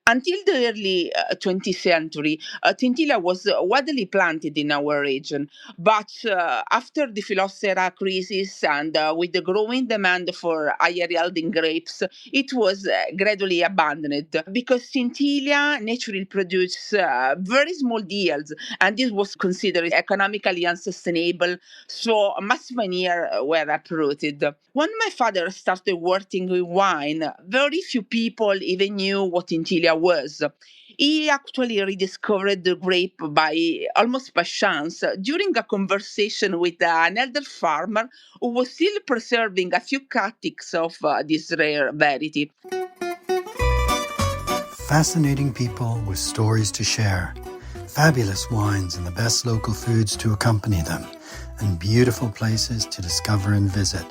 Until the early 20th century, Tintilia was widely planted in our region. But after the Phylloxera crisis and with the growing demand for higher yielding grapes, it was gradually abandoned because Tintilia naturally produced very small yields, and this was considered economically unsustainable. So mass vineyards were uprooted. When my father started working with wine, very few people even knew what Tintilia was. He actually rediscovered the grape by almost by chance during a conversation with an elder farmer who was still preserving a few calyx of this rare variety. Fascinating people with stories to share, fabulous wines and the best local foods to accompany them, and beautiful places to discover and visit.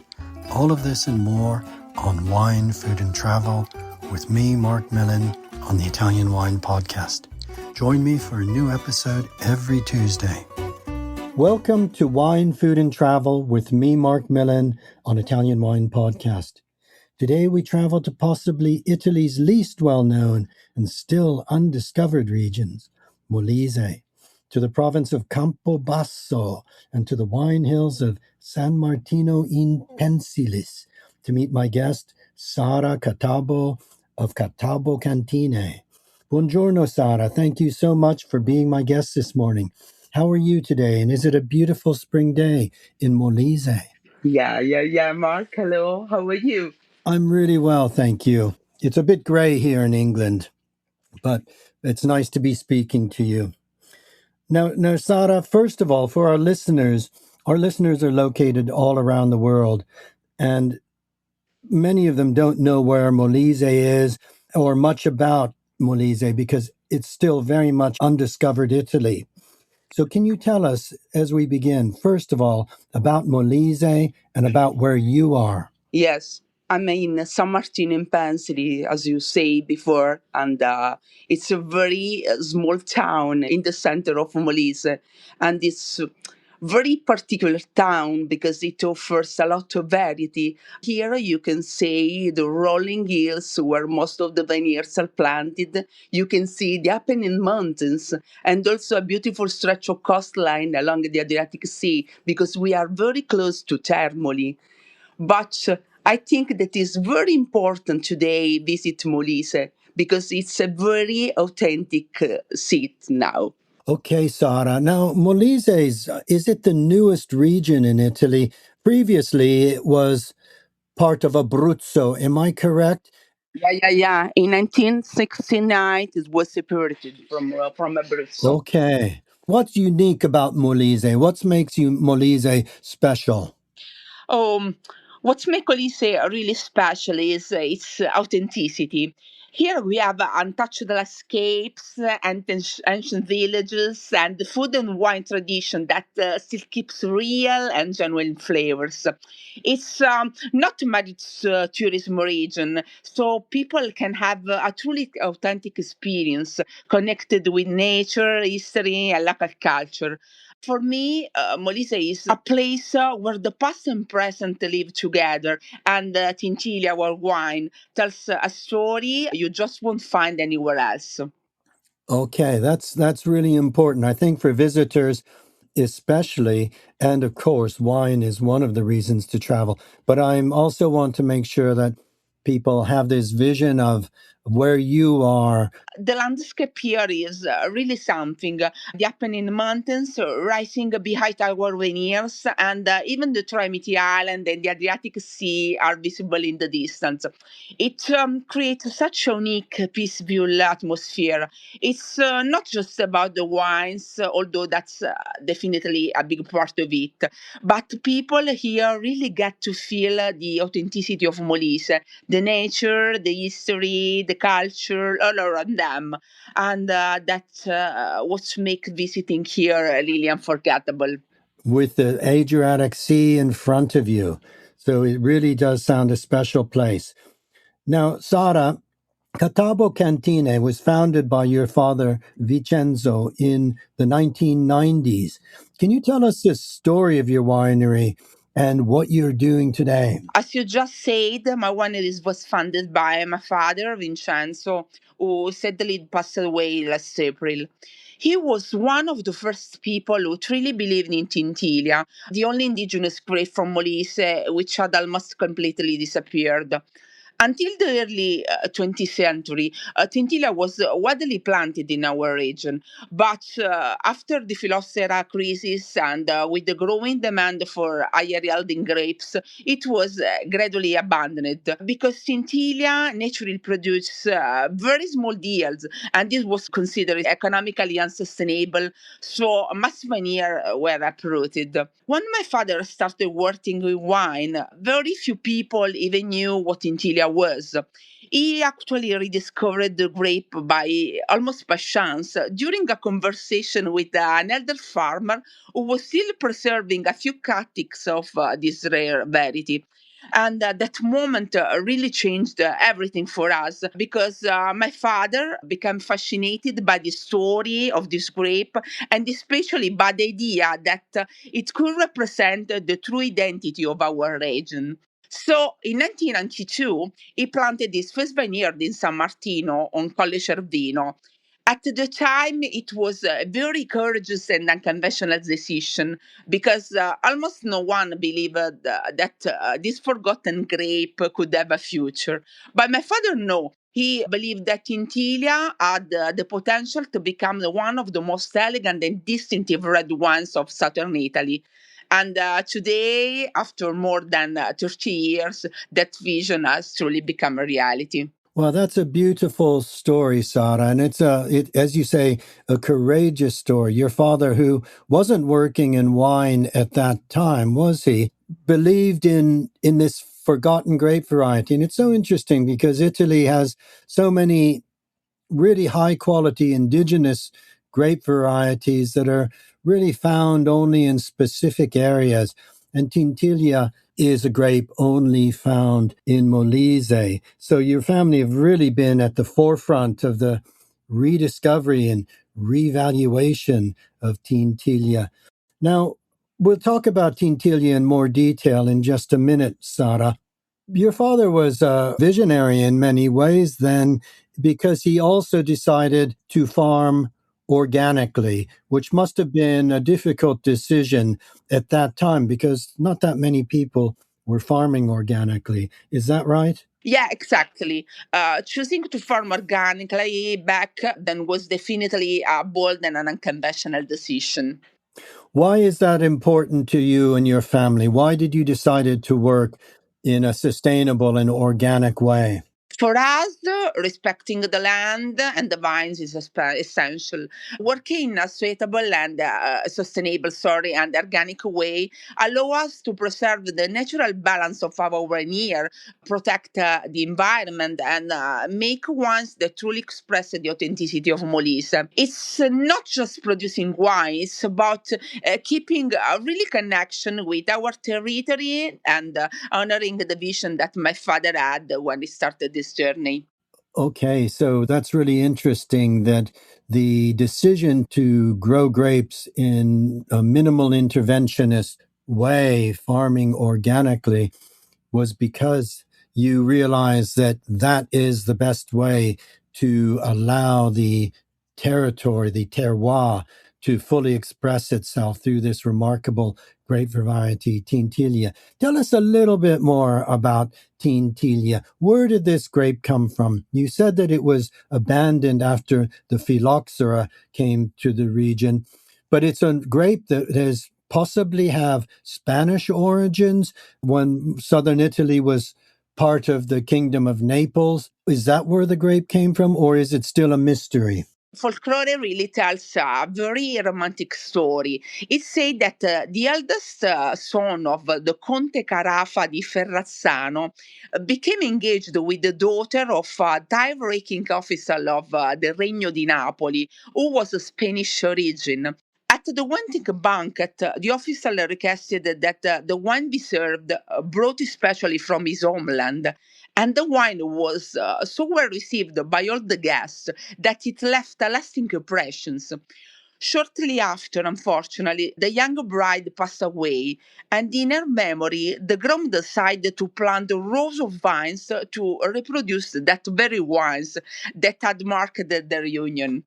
All of this and more on Wine, Food and Travel with me, Marc Millon, on the Italian Wine Podcast. Join me for a new episode every Tuesday. Welcome to Wine, Food and Travel with me, Marc Millon, on Italian Wine Podcast. Today we travel to possibly Italy's least well-known and still undiscovered regions, Molise, to the province of Campobasso, and to the wine hills of San Martino in Pensilis, to meet my guest, Sara Catabbo of Catabbo Cantine. Buongiorno, Sara. Thank you so much for being my guest this morning. How are you today? And is it a beautiful spring day in Molise? Yeah, Mark. Hello. How are you? I'm really well, thank you. It's a bit gray here in England, but it's nice to be speaking to you. Now, Sara, first of all, for our listeners are located all around the world, and many of them don't know where Molise is or much about Molise because it's still very much undiscovered Italy. So can you tell us, as we begin, first of all, about Molise and about where you are? Yes, I'm in San Martino in Pensilis, as you say before, and it's a very small town in the center of Molise, and it's a very particular town because it offers a lot of variety. Here you can see the rolling hills where most of the vineyards are planted. You can see the Apennine Mountains and also a beautiful stretch of coastline along the Adriatic Sea because we are very close to Termoli. But I think that is very important today visit Molise because it's a very authentic seat now. Okay, Sara. Now, Molise, is it the newest region in Italy? Previously, it was part of Abruzzo. Am I correct? Yeah. In 1969, it was separated from Abruzzo. Okay. What's unique about Molise? What makes you Molise special? Um, what makes Molise really special is its authenticity. Here we have untouched landscapes and ancient villages and the food and wine tradition that still keeps real and genuine flavors. It's not married tourism region, so people can have a truly authentic experience connected with nature, history, and local culture. For me, Molise is a place where the past and present live together, and Tintilia, our wine, tells a story you just won't find anywhere else. Okay, that's really important. I think for visitors especially, and of course, wine is one of the reasons to travel. But I also want to make sure that people have this vision of where you are. The landscape here is really something. The Apennine Mountains rising behind our vineyards, and even the Tremiti Island and the Adriatic Sea are visible in the distance. It creates such a unique, peaceful atmosphere. It's not just about the wines, although that's definitely a big part of it, but people here really get to feel the authenticity of Molise, the nature, the history, the culture all around them. And that's what makes visiting here really unforgettable. With the Adriatic Sea in front of you. So it really does sound a special place. Now, Sara, Catabbo Cantine was founded by your father, Vincenzo, in the 1990s. Can you tell us the story of your winery and what you're doing today. As you just said, my winery was founded by my father, Vincenzo, who sadly passed away last April. He was one of the first people who truly believed in Tintilia, the only indigenous grape from Molise, which had almost completely disappeared. Until the early 20th century, Tintilia was widely planted in our region. But after the Phylloxera crisis and with the growing demand for higher yielding grapes, it was gradually abandoned because Tintilia naturally produced very small yields, and this was considered economically unsustainable. So mass vineyards were uprooted. When my father started working with wine, very few people even knew what Tintilia was. He actually rediscovered the grape by almost by chance during a conversation with an elder farmer who was still preserving a few calyx of this rare variety. And that moment really changed everything for us because my father became fascinated by the story of this grape and especially by the idea that it could represent the true identity of our region. So in 1992, he planted his first vineyard in San Martino on Colle Cervino. At the time, it was a very courageous and unconventional decision because almost no one believed that this forgotten grape could have a future. But my father, no. He believed that Tintilia had the potential to become one of the most elegant and distinctive red wines of southern Italy. And today, after more than 30 years, that vision has truly become a reality. Well, that's a beautiful story, Sara, and as you say, a courageous story. Your father, who wasn't working in wine at that time, was he? Believed in this forgotten grape variety, and it's so interesting because Italy has so many really high quality indigenous grape varieties that are really found only in specific areas. And Tintilia is a grape only found in Molise. So your family have really been at the forefront of the rediscovery and revaluation of Tintilia. Now, we'll talk about Tintilia in more detail in just a minute, Sara. Your father was a visionary in many ways then because he also decided to farm organically, which must have been a difficult decision at that time because not that many people were farming organically. Is that right? Yeah, exactly. Choosing to farm organically back then was definitely a bold and an unconventional decision. Why is that important to you and your family? Why did you decide to work in a sustainable and organic way? For us, respecting the land and the vines is essential. Working in a suitable and sustainable, and organic way allow us to preserve the natural balance of our vineyard, protect the environment, and make wines that truly express the authenticity of Molise. It's not just producing wine; it's about keeping a really connection with our territory and honoring the vision that my father had when he started this journey. Okay, so that's really interesting that the decision to grow grapes in a minimal interventionist way, farming organically, was because you realize that that is the best way to allow the territory, the terroir, to fully express itself through this remarkable grape variety, Tintilia. Tell us a little bit more about Tintilia. Where did this grape come from? You said that it was abandoned after the phylloxera came to the region, but it's a grape that has possibly have Spanish origins when southern Italy was part of the Kingdom of Naples. Is that where the grape came from, or is it still a mystery? Folklore really tells a very romantic story. It said that the eldest son of the Conte Carafa di Ferrazzano became engaged with the daughter of a tie-breaking officer of the Regno di Napoli, who was of Spanish origin. At the wedding banquet, the officer requested that the wine be served brought especially from his homeland. And the wine was so well received by all the guests that it left a lasting impression. Shortly after, unfortunately, the young bride passed away, and in her memory, the groom decided to plant rows of vines to reproduce that very wines that had marked their union.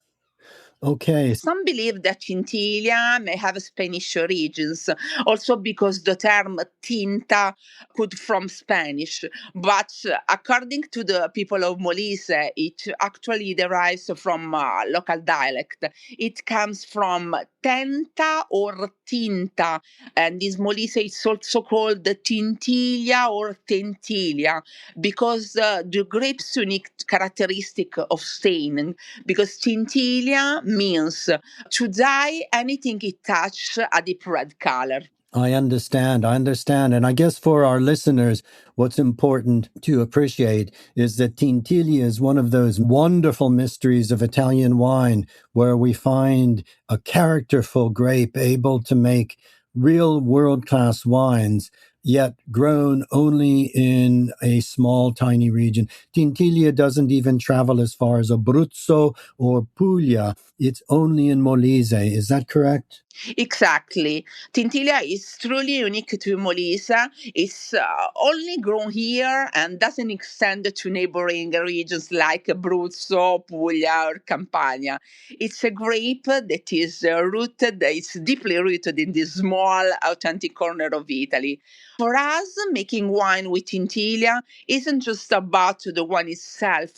Okay. Some believe that Tintilia may have Spanish origins, also because the term tinta could from Spanish. But according to the people of Molise, it actually derives from local dialect. It comes from tenta or tinta, and this Molise is also called Tintilia or Tentilia because the grape's unique characteristic of staining, because Tintilia means to dye anything it touches a deep red color. I understand. I understand. And I guess for our listeners, what's important to appreciate is that Tintilia is one of those wonderful mysteries of Italian wine where we find a characterful grape able to make real world-class wines, yet grown only in a small, tiny region. Tintilia doesn't even travel as far as Abruzzo or Puglia. It's only in Molise. Is that correct? Exactly. Tintilia is truly unique to Molise. It's only grown here and doesn't extend to neighboring regions like Abruzzo, Puglia, or Campania. It's a grape that is it's deeply rooted in this small, authentic corner of Italy. For us, making wine with Tintilia isn't just about the wine itself.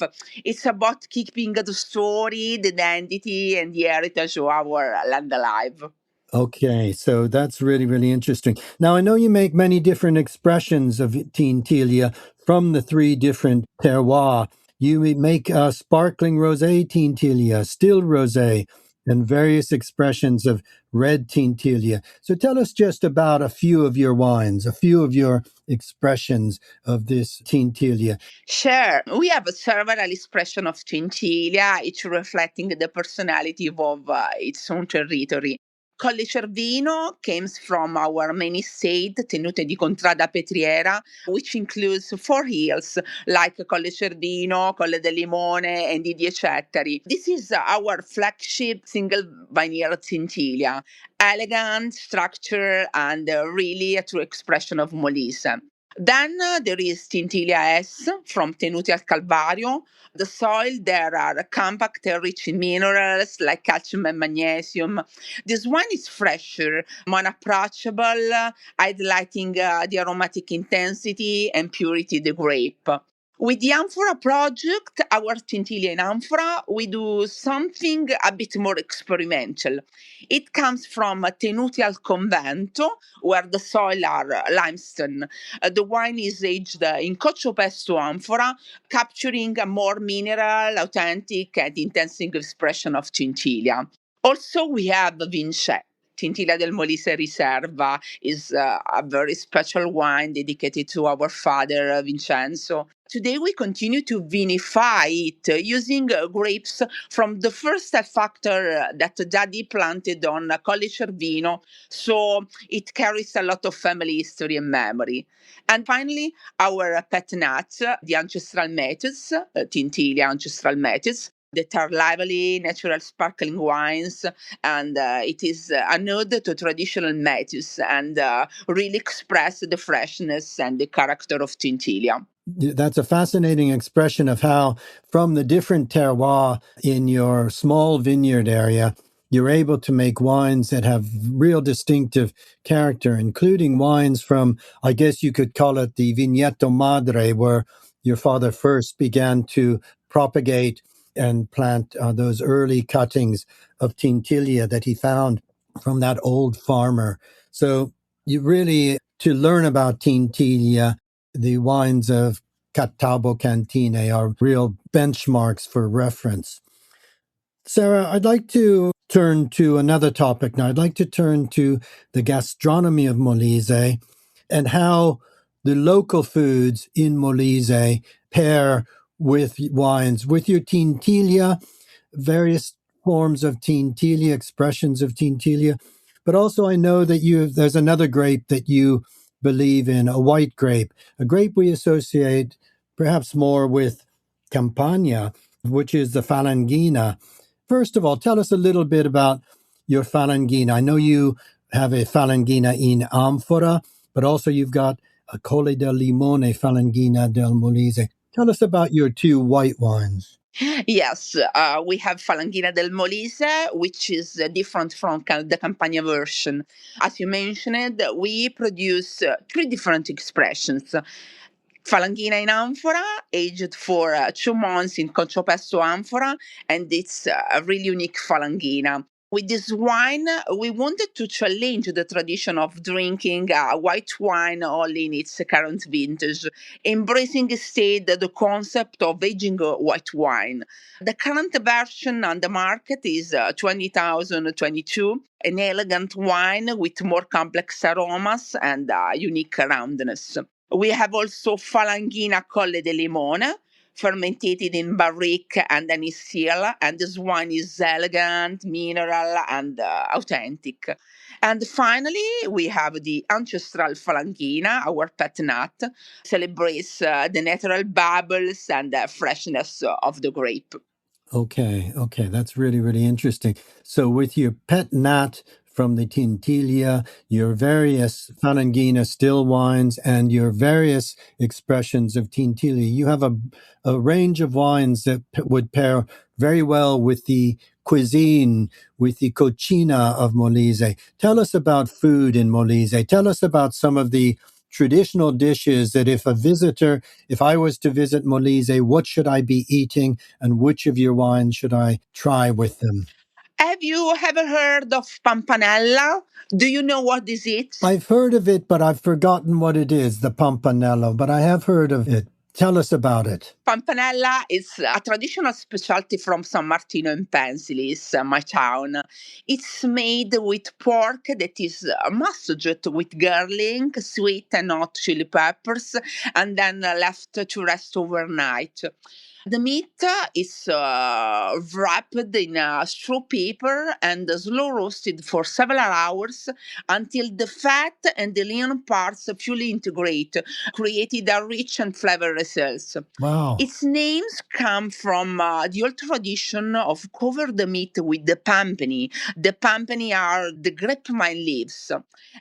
It's about keeping the story, the identity, and the heritage of our land alive. Okay, so that's really, really interesting. Now, I know you make many different expressions of Tintilia from the three different terroirs. You make sparkling rosé Tintilia, still rosé, and various expressions of red Tintilia. So tell us just about a few of your wines, a few of your expressions of this Tintilia. Sure, we have several expressions of Chinchilla, each reflecting the personality of its own territory. Colle Cervino comes from our main estate, Tenute di Contrada Petriera, which includes four hills like Colle Cervino, Colle del Limone, and i Diecettari. This is our flagship single vineyard Chinchilla, elegant, structure, and really a true expression of Molise. Then there is Tintilia S from Tenuti al Calvario. The soil there are compact and rich in minerals like calcium and magnesium. This one is fresher, more approachable, highlighting the aromatic intensity and purity of the grape. With the Amphora project, our Tintilia in Amphora, we do something a bit more experimental. It comes from Tenuti al Convento, where the soil are limestone. The wine is aged in Coccio Pesto amphora, capturing a more mineral, authentic, and intensive expression of Tintilia. Also, we have Vincenzo. Tintilia del Molise Riserva is a very special wine dedicated to our father, Vincenzo. Today, we continue to vinify it using grapes from the first factor that Daddy planted on Colle Cervino. So it carries a lot of family history and memory. And finally, our pet nuts, the ancestral methods, Tintilia ancestral methods, that are lively, natural sparkling wines, and it is an ode to traditional methods and really express the freshness and the character of Tintilia. That's a fascinating expression of how, from the different terroirs in your small vineyard area, you're able to make wines that have real distinctive character, including wines from, I guess you could call it the Vigneto Madre, where your father first began to propagate and plant those early cuttings of Tintilia that he found from that old farmer. So you really, to learn about Tintilia, the wines of Catabbo Cantine are real benchmarks for reference. Sara, I'd like to turn to another topic now. I'd like to turn to the gastronomy of Molise and how the local foods in Molise pair with wines, with your Tintilia, various forms of Tintilia, expressions of Tintilia. But also I know that there's another grape that you believe in, a white grape, a grape we associate perhaps more with Campania, which is the Falangina. First of all, tell us a little bit about your Falangina. I know you have a Falangina in amphora, but also you've got a Colle del Limone Falangina del Molise. Tell us about your two white wines. Yes, we have Falanghina del Molise, which is different from the Campania version. As you mentioned, we produce three different expressions. Falanghina in amphora, aged for 2 months in Conciopesto amphora, and it's a really unique Falanghina. With this wine, we wanted to challenge the tradition of drinking white wine only in its current vintage, embracing instead the concept of aging white wine. The current version on the market is 2022, an elegant wine with more complex aromas and unique roundness. We have also Falanghina Colle de Limone, fermented in barrique and anise seal, and this wine is elegant, mineral, and authentic. And finally, we have the ancestral Falanghina, our pet nut, celebrates the natural bubbles and freshness of the grape. Okay, okay, that's really, really interesting. So, with your pet nat from the Tintilia, your various Falangina still wines, and your various expressions of Tintilia, you have a range of wines that would pair very well with the cuisine, with the cucina of Molise. Tell us about food in Molise. Tell us about some of the traditional dishes that if I was to visit Molise, what should I be eating and which of your wines should I try with them? Have you ever heard of Pampanella? Do you know what this is? I've heard of it, but I've forgotten what it is, the Pampanello, but I have heard of it. Tell us about it. Pampanella is a traditional specialty from San Martino in Pensilis, my town. It's made with pork that is massaged with garlic, sweet and hot chili peppers, and then left to rest overnight. The meat is wrapped in straw paper and slow roasted for several hours until the fat and the lean parts fully integrate, creating a rich and flavor results. Wow. Its names come from the old tradition of cover the meat with the pampani. The pampani are the grapevine leaves.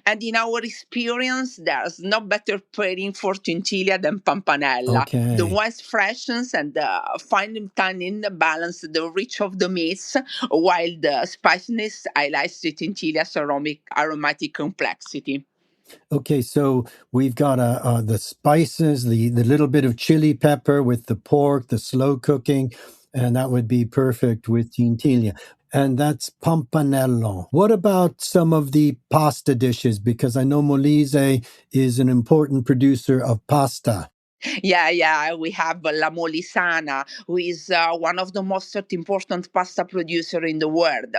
And in our experience, there's no better pairing for Tintilia than Pampanella. The Okay. wine's freshness and the fine tannin balance the reach of the meats, while the spiciness highlights the Tintilia's aromatic complexity. Okay, so we've got the spices, the little bit of chili pepper with the pork, the slow cooking, and that would be perfect with Tintilia. And that's Pampanello. What about some of the pasta dishes? Because I know Molise is an important producer of pasta. Yeah, we have La Molisana, who is one of the most important pasta producer in the world.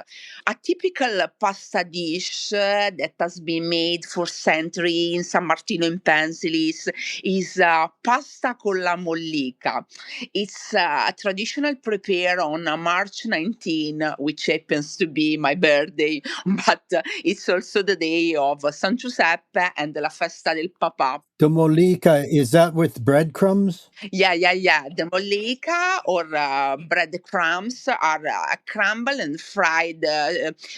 A typical pasta dish that has been made for centuries in San Martino in Pensilis is pasta con la mollica. It's a traditional prepare on March 19, which happens to be my birthday, but it's also the day of San Giuseppe and la Festa del Papà. The mollica, is that with breadcrumbs? Yeah. The mollica or breadcrumbs are crumbled and fried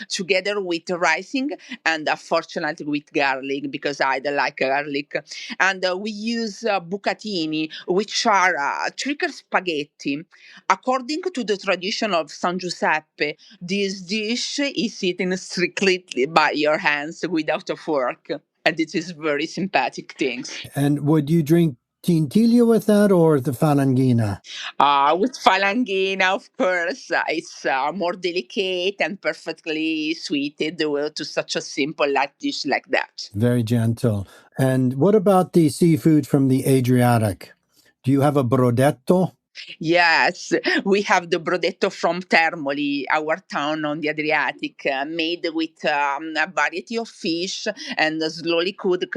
together with ricing and unfortunately with garlic because I don't like garlic. And we use bucatini, which are thicker spaghetti. According to the tradition of San Giuseppe, this dish is eaten strictly by your hands without a fork. And it is very sympathetic things. And would you drink Tintilia with that or the Falangina? With Falangina, of course, it's more delicate and perfectly suited to such a simple like dish like that. Very gentle. And what about the seafood from the Adriatic? Do you have a brodetto? Yes, we have the brodetto from Termoli, our town on the Adriatic, made with a variety of fish and slowly cooked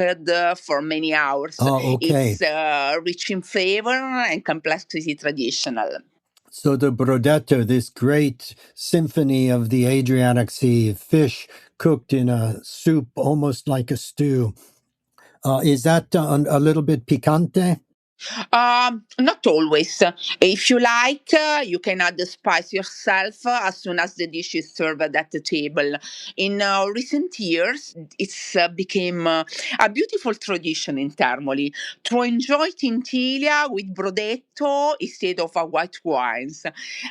for many hours. Oh, okay. It's rich in flavor and complexity traditional. So the brodetto, this great symphony of the Adriatic Sea, fish cooked in a soup almost like a stew. Is that a little bit picante? Not always. If you like, you can add the spice yourself as soon as the dish is served at the table. In recent years, it's became a beautiful tradition in Termoli to enjoy Tintilia with Brodetto instead of white wines.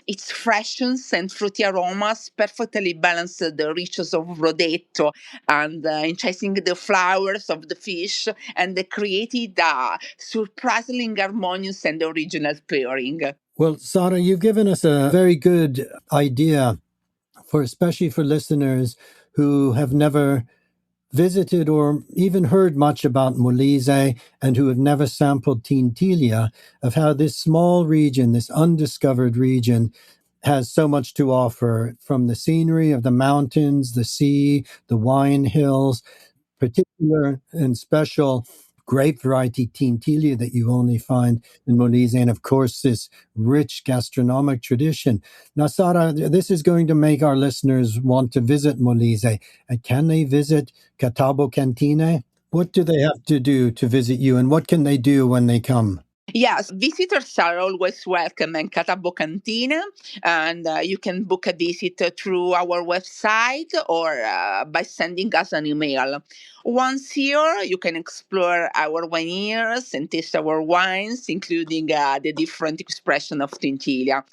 Its freshness and fruity aromas perfectly balance the richness of Brodetto and enticing the flowers of the fish and they created a surprisingly harmonious and original pairing. Well, Sara, you've given us a very good idea for especially for listeners who have never visited or even heard much about Molise and who have never sampled Tintilia, of how this small region, this undiscovered region, has so much to offer, from the scenery of the mountains, the sea, the wine hills, particular and special grape variety Tintilia that you only find in Molise, and of course this rich gastronomic tradition. Now, Sara, this is going to make our listeners want to visit Molise. And can they visit Catabbo Cantine? What do they have to do to visit you, and what can they do when they come? Yes, visitors are always welcome in Catabbo Cantine, and you can book a visit through our website or by sending us an email. Once here, you can explore our vineyards and taste our wines, including the different expression of Tintilia.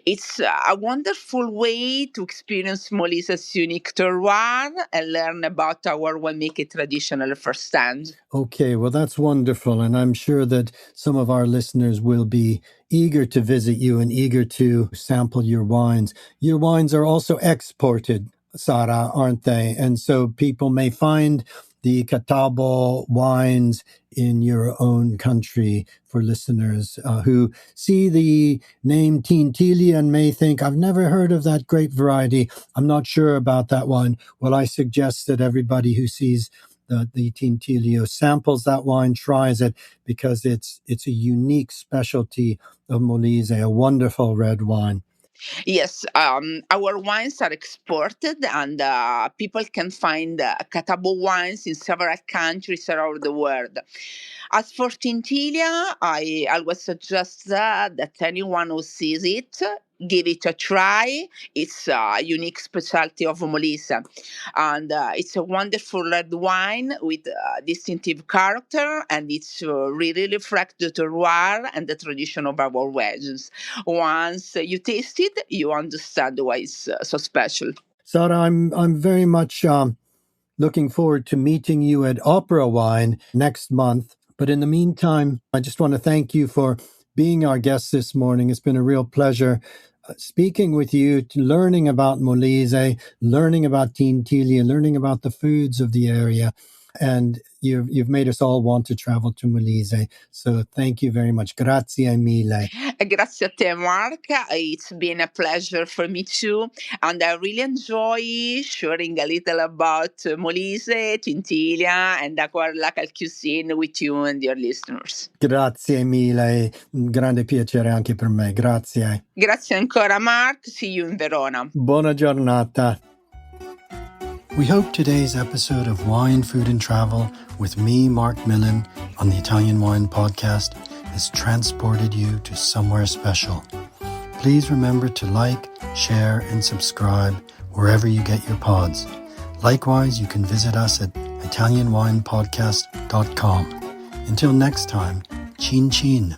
It's a wonderful way to experience Molise's unique terroir and learn about our winemaking traditional firsthand. Okay, well, that's wonderful. And I'm sure that some of our listeners will be eager to visit you and eager to sample your wines. Your wines are also exported, Sara, aren't they? And so people may find the Catabbo wines in your own country, for listeners who see the name Tintilia and may think, I've never heard of that grape variety. I'm not sure about that one. Well, I suggest that everybody who sees the Tintilio samples that wine, tries it, because it's a unique specialty of Molise, a wonderful red wine. Yes, our wines are exported, and people can find Catabbo wines in several countries around the world. As for Tintilia, I always suggest that anyone who sees it give it a try. It's a unique specialty of Molise, and it's a wonderful red wine with distinctive character, and it's really reflects the terroir and the tradition of our regions. Once you taste it, you understand why it's so special. Sara, I'm very much looking forward to meeting you at Opera Wine next month. But in the meantime, I just want to thank you for being our guest this morning. It's been a real pleasure speaking with you, learning about Molise, learning about Tintilia, learning about the foods of the area. And you've made us all want to travel to Molise. So thank you very much. Grazie mille. Grazie a te, Mark. It's been a pleasure for me too. And I really enjoy sharing a little about Molise, Tintilia, and our local cuisine with you and your listeners. Grazie mille. Un grande piacere anche per me. Grazie. Grazie ancora, Mark. See you in Verona. Buona giornata. We hope today's episode of Wine, Food and Travel with me, Marc Millon, on the Italian Wine Podcast has transported you to somewhere special. Please remember to like, share, and subscribe wherever you get your pods. Likewise, you can visit us at italianwinepodcast.com. Until next time, chin chin.